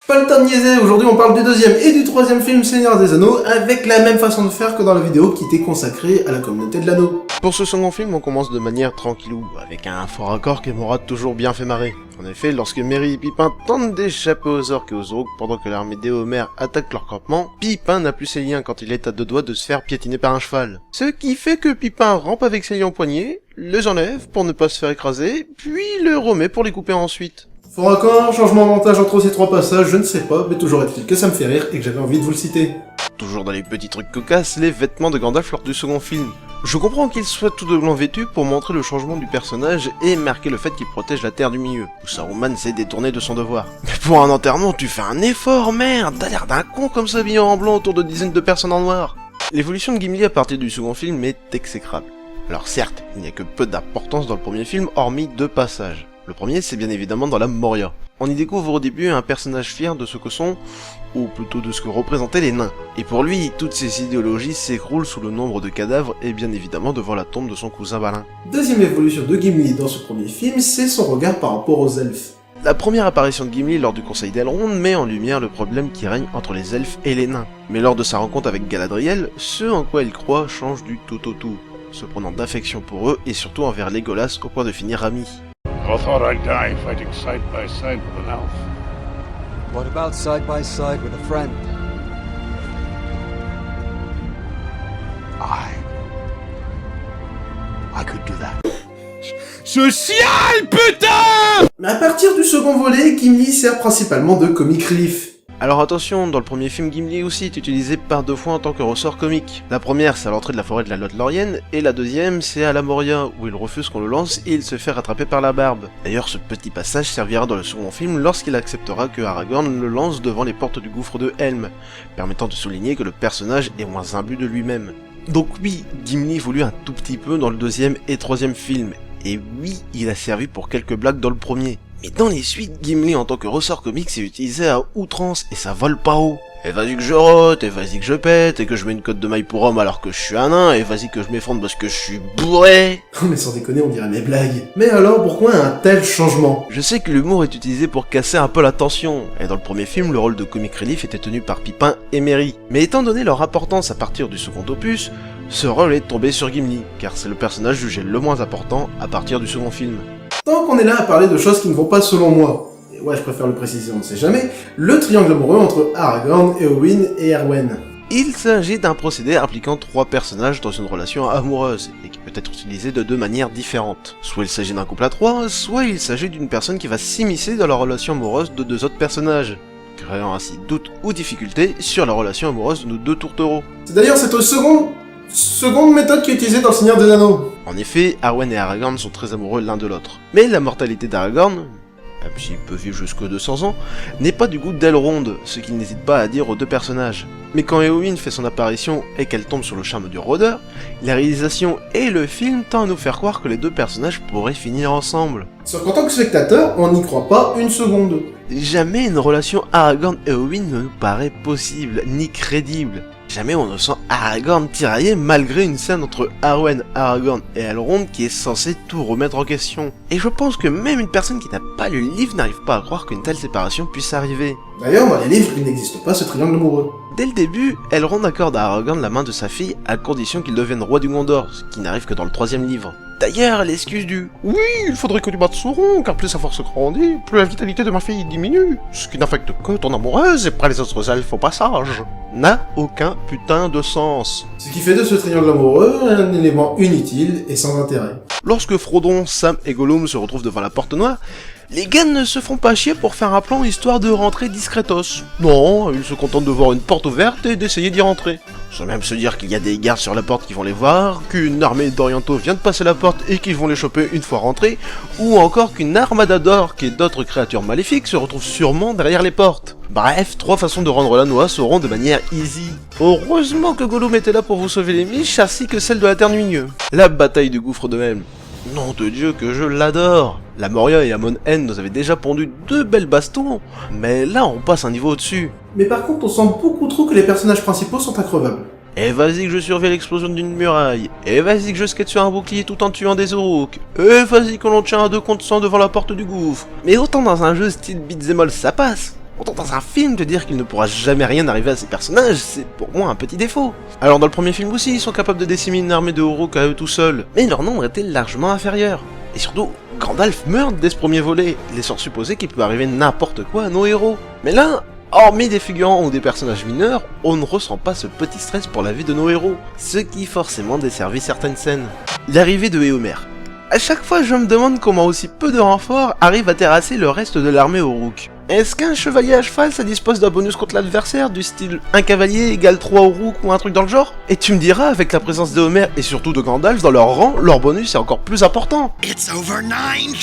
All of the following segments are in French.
Pas le temps de niaiser, aujourd'hui on parle du deuxième et du troisième film Seigneur des Anneaux avec la même façon de faire que dans la vidéo qui était consacrée à la communauté de l'anneau. Pour ce second film, on commence de manière tranquillou, avec un fort accord qui m'aura toujours bien fait marrer. En effet, lorsque Merry et Pippin tentent d'échapper aux orques et aux aurochs pendant que l'armée d'Éomer attaque leur campement, Pippin n'a plus ses liens quand il est à deux doigts de se faire piétiner par un cheval. Ce qui fait que Pippin rampe avec ses liens au poignet, les enlève pour ne pas se faire écraser, puis le remet pour les couper ensuite. Fort accord, changement de montage entre ces trois passages, je ne sais pas, mais toujours est-il que ça me fait rire et que j'avais envie de vous le citer. Toujours dans les petits trucs cocasses, les vêtements de Gandalf lors du second film. Je comprends qu'il soit tout de blanc vêtu pour montrer le changement du personnage et marquer le fait qu'il protège la terre du milieu, où Saruman s'est détourné de son devoir. Mais pour un enterrement, tu fais un effort, merde! T'as l'air d'un con comme s'habillant en blanc autour de dizaines de personnes en noir. L'évolution de Gimli à partir du second film est exécrable. Alors certes, il n'y a que peu d'importance dans le premier film, hormis deux passages. Le premier, c'est bien évidemment dans la Moria. On y découvre au début un personnage fier de ce que sont, ou plutôt de ce que représentaient les nains. Et pour lui, toutes ces idéologies s'écroulent sous le nombre de cadavres et bien évidemment devant la tombe de son cousin Balin. Deuxième évolution de Gimli dans ce premier film, c'est son regard par rapport aux elfes. La première apparition de Gimli lors du Conseil d'Elrond met en lumière le problème qui règne entre les elfes et les nains. Mais lors de sa rencontre avec Galadriel, ce en quoi il croit change du tout au tout, se prenant d'affection pour eux et surtout envers Legolas au point de finir ami. I thought I'd die fighting side by side with an elf. What about side by side with a friend? I could do that. Mais à partir du second volet, Gimli sert principalement de comic relief. Alors attention, dans le premier film, Gimli aussi est utilisé par deux fois en tant que ressort comique. La première, c'est à l'entrée de la forêt de la Lothlórien, et la deuxième, c'est à la Moria, où il refuse qu'on le lance et il se fait rattraper par la barbe. D'ailleurs, ce petit passage servira dans le second film lorsqu'il acceptera que Aragorn le lance devant les portes du gouffre de Helm, permettant de souligner que le personnage est moins imbu de lui-même. Donc oui, Gimli évolue un tout petit peu dans le deuxième et troisième film, et oui, il a servi pour quelques blagues dans le premier. Mais dans les suites, Gimli en tant que ressort comique c'est utilisé à outrance et ça vole pas haut. Et vas-y que je rote, et vas-y que je pète, et que je mets une cote de maille pour homme alors que je suis un nain, et vas-y que je m'effondre parce que je suis bourré. Mais sans déconner, on dirait mes blagues. Mais alors, pourquoi un tel changement? Je sais que l'humour est utilisé pour casser un peu la tension, et dans le premier film, le rôle de comic relief était tenu par Pippin et Merry. Mais étant donné leur importance à partir du second opus, ce rôle est tombé sur Gimli, car c'est le personnage jugé le moins important à partir du second film. Tant qu'on est là à parler de choses qui ne vont pas selon moi, et ouais je préfère le préciser, on ne sait jamais, le triangle amoureux entre Aragorn, Éowyn et Arwen. Il s'agit d'un procédé impliquant trois personnages dans une relation amoureuse, et qui peut être utilisé de deux manières différentes. Soit il s'agit d'un couple à trois, soit il s'agit d'une personne qui va s'immiscer dans la relation amoureuse de deux autres personnages, créant ainsi doute ou difficulté sur la relation amoureuse de nos deux tourtereaux. C'est d'ailleurs cette seconde méthode qui est utilisée dans le Seigneur des Anneaux. En effet, Arwen et Aragorn sont très amoureux l'un de l'autre. Mais la mortalité d'Aragorn, même s'il peut vivre jusqu'à 200 ans, n'est pas du goût d'Elrond, ce qu'il n'hésite pas à dire aux deux personnages. Mais quand Éowyn fait son apparition et qu'elle tombe sur le charme du rôdeur, la réalisation et le film tendent à nous faire croire que les deux personnages pourraient finir ensemble. Sauf qu'en tant que spectateur, on n'y croit pas une seconde. Jamais une relation Aragorn-Éowyn ne nous paraît possible, ni crédible. Jamais on ne sent Aragorn tiraillé malgré une scène entre Arwen, Aragorn et Elrond qui est censée tout remettre en question. Et je pense que même une personne qui n'a pas lu le livre n'arrive pas à croire qu'une telle séparation puisse arriver. D'ailleurs, dans les livres, il n'existe pas ce triangle amoureux. Dès le début, Elrond accorde à Aragorn la main de sa fille à condition qu'il devienne roi du Gondor, ce qui n'arrive que dans le troisième livre. D'ailleurs, l'excuse du « Oui, il faudrait que tu battes Sauron, car plus sa force grandit, plus la vitalité de ma fille diminue, ce qui n'affecte que ton amoureuse et pas les autres elfes au passage » n'a aucun putain de sens. Ce qui fait de ce triangle amoureux un élément inutile et sans intérêt. Lorsque Frodon, Sam et Gollum se retrouvent devant la porte noire, les gars ne se font pas chier pour faire un plan histoire de rentrer discretos. Non, ils se contentent de voir une porte ouverte et d'essayer d'y rentrer. Sans même se dire qu'il y a des gardes sur la porte qui vont les voir, qu'une armée d'orientaux vient de passer la porte et qu'ils vont les choper une fois rentrés, ou encore qu'une armada d'orques et d'autres créatures maléfiques se retrouvent sûrement derrière les portes. Bref, trois façons de rendre la noix seront de manière easy. Heureusement que Gollum était là pour vous sauver les miches, ainsi que celle de la Terre du Milieu. La bataille du gouffre de Helm. Nom de Dieu que je l'adore. La Moria et Amon Hen nous avaient déjà pondu deux belles bastons, mais là on passe un niveau au-dessus. Mais par contre, on sent beaucoup trop que les personnages principaux sont increvables. Et vas-y que je surveille l'explosion d'une muraille. Et vas-y que je skate sur un bouclier tout en tuant des Uruk. Et vas-y que l'on tient à 2 contre 100 devant la porte du gouffre. Mais autant dans un jeu style beat'em all ça passe. Pourtant dans un film, te dire qu'il ne pourra jamais rien arriver à ces personnages, c'est pour moi un petit défaut. Alors dans le premier film aussi, ils sont capables de décimer une armée de Uruk à eux tout seuls, mais leur nombre était largement inférieur. Et surtout, Gandalf meurt dès ce premier volet, laissant supposer qu'il peut arriver n'importe quoi à nos héros. Mais là, hormis des figurants ou des personnages mineurs, on ne ressent pas ce petit stress pour la vie de nos héros, ce qui forcément desservit certaines scènes. L'arrivée de Éomer. À chaque fois, je me demande comment aussi peu de renforts arrivent à terrasser le reste de l'armée Uruk. Est-ce qu'un chevalier à cheval ça dispose d'un bonus contre l'adversaire du style un cavalier égale 3 Uruk ou un truc dans le genre? Et tu me diras, avec la présence d'Éomer et surtout de Gandalf dans leur rang, leur bonus est encore plus important. It's over 9000!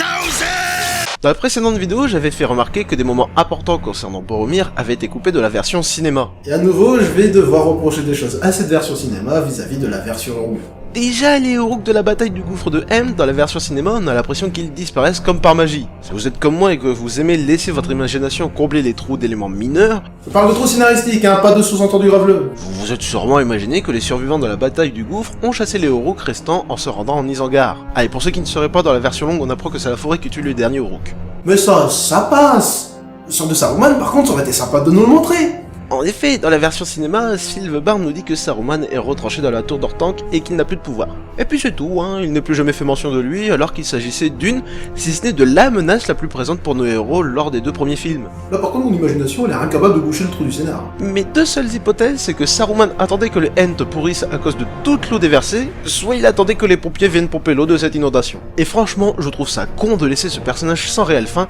Dans la précédente vidéo, j'avais fait remarquer que des moments importants concernant Boromir avaient été coupés de la version cinéma. Et à nouveau, je vais devoir reprocher des choses à cette version cinéma vis-à-vis de la version longue. Déjà, les Uruk de la bataille du gouffre de Helm, dans la version cinéma, on a l'impression qu'ils disparaissent comme par magie. Si vous êtes comme moi et que vous aimez laisser votre imagination combler les trous d'éléments mineurs, Je parle de trop scénaristique, hein, pas de sous-entendu graveleux. vous vous êtes sûrement imaginé que les survivants de la bataille du gouffre ont chassé les Uruk restants en se rendant en Isengard. Ah, et pour ceux qui ne seraient pas dans la version longue, on apprend que c'est la forêt qui tue le dernier Uruk. Mais ça passe. Sur de Saruman, par contre, ça aurait été sympa de nous le montrer. En effet, dans la version cinéma, Sylvebarn nous dit que Saruman est retranché dans la tour d'Orthanc et qu'il n'a plus de pouvoir. Et puis c'est tout, hein, il n'est plus jamais fait mention de lui alors qu'il s'agissait d'une, si ce n'est de la menace la plus présente pour nos héros lors des 2 premiers films. Là par contre, mon imagination, elle est incapable de boucher le trou du scénar. Mes 2 seules hypothèses, c'est que Saruman attendait que le Ent pourrisse à cause de toute l'eau déversée, soit il attendait que les pompiers viennent pomper l'eau de cette inondation. Et franchement, je trouve ça con de laisser ce personnage sans réelle fin,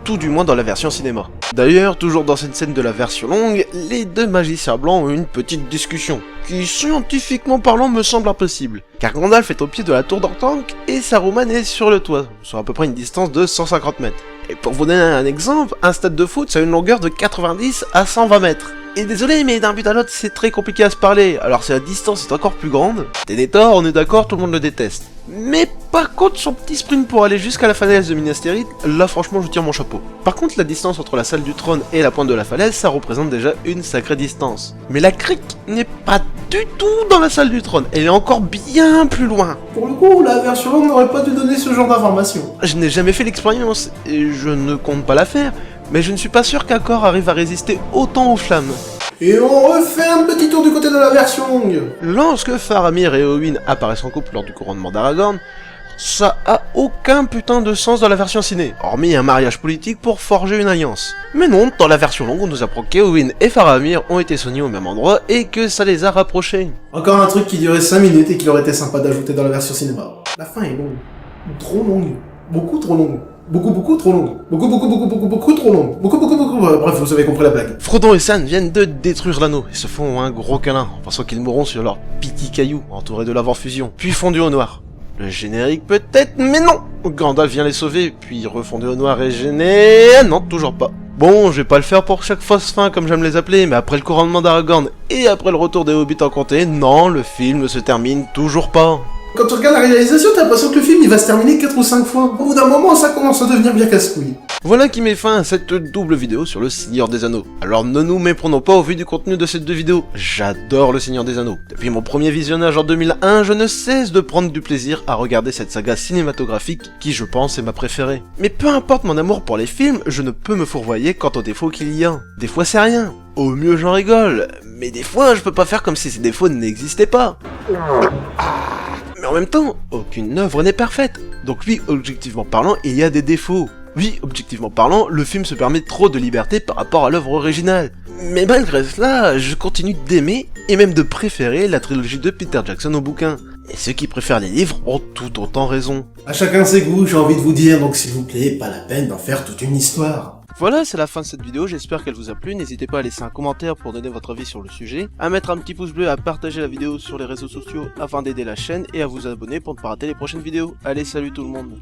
tout du moins dans la version cinéma. D'ailleurs, toujours dans cette scène de la version longue, les 2 magiciens blancs ont une petite discussion, qui scientifiquement parlant me semble impossible, car Gandalf est au pied de la tour d'Orthanc et Saruman est sur le toit, sur à peu près une distance de 150 mètres. Et pour vous donner un exemple, un stade de foot ça a une longueur de 90 à 120 mètres. Et désolé, mais d'un but à l'autre c'est très compliqué à se parler, alors si la distance est encore plus grande, Denethor, on est d'accord, tout le monde le déteste. Mais par contre, son petit sprint pour aller jusqu'à la falaise de Minas Tirith, là franchement je tire mon chapeau. Par contre, la distance entre la salle du trône et la pointe de la falaise, ça représente déjà une sacrée distance. Mais la crique n'est pas du tout dans la salle du trône, elle est encore bien plus loin. Pour le coup, la version longue n'aurait pas dû donner ce genre d'informations. Je n'ai jamais fait l'expérience, et je ne compte pas la faire, mais je ne suis pas sûr qu'Acor arrive à résister autant aux flammes. Et on refait un petit tour du côté de la version longue. Lorsque Faramir et Éowyn apparaissent en couple lors du couronnement d'Aragorn, ça a aucun putain de sens dans la version ciné, hormis un mariage politique pour forger une alliance. Mais non, dans la version longue, on nous apprend qu'Éowyn et Faramir ont été soignés au même endroit et que ça les a rapprochés. Encore un truc qui durait 5 minutes et qu'il aurait été sympa d'ajouter dans la version cinéma. La fin est longue. Trop longue. Beaucoup trop longue. Beaucoup trop longue. Beaucoup trop longue. Beaucoup. Bref, vous avez compris la blague. Frodon et Sam viennent de détruire l'anneau et se font un gros câlin, en pensant qu'ils mourront sur leur petit caillou, entourés de lave en fusion, puis fondus au noir. Le générique peut-être, mais non! Gandalf vient les sauver, puis refondé au noir et non, toujours pas. Bon, je vais pas le faire pour chaque fausse fin comme j'aime les appeler, mais après le couronnement d'Aragorn et après le retour des Hobbits en comté, non, le film ne se termine toujours pas. Quand tu regardes la réalisation, t'as l'impression que le film il va se terminer 4 ou 5 fois. Au bout d'un moment, ça commence à devenir bien casse-couille. Voilà qui met fin à cette double vidéo sur le Seigneur des Anneaux. Alors ne nous méprenons pas au vu du contenu de ces 2 vidéos. J'adore le Seigneur des Anneaux. Depuis mon premier visionnage en 2001, je ne cesse de prendre du plaisir à regarder cette saga cinématographique qui, je pense, est ma préférée. Mais peu importe mon amour pour les films, je ne peux me fourvoyer quant aux défauts qu'il y a. Des fois c'est rien. Au mieux j'en rigole. Mais des fois je peux pas faire comme si ces défauts n'existaient pas. Mais en même temps, aucune œuvre n'est parfaite. Donc oui, objectivement parlant, il y a des défauts. Oui, objectivement parlant, le film se permet trop de liberté par rapport à l'œuvre originale. Mais malgré cela, je continue d'aimer, et même de préférer, la trilogie de Peter Jackson au bouquin. Et ceux qui préfèrent les livres ont tout autant raison. À chacun ses goûts, j'ai envie de vous dire, donc s'il vous plaît, pas la peine d'en faire toute une histoire. Voilà, c'est la fin de cette vidéo, j'espère qu'elle vous a plu, n'hésitez pas à laisser un commentaire pour donner votre avis sur le sujet, à mettre un petit pouce bleu, à partager la vidéo sur les réseaux sociaux afin d'aider la chaîne, et à vous abonner pour ne pas rater les prochaines vidéos. Allez, salut tout le monde.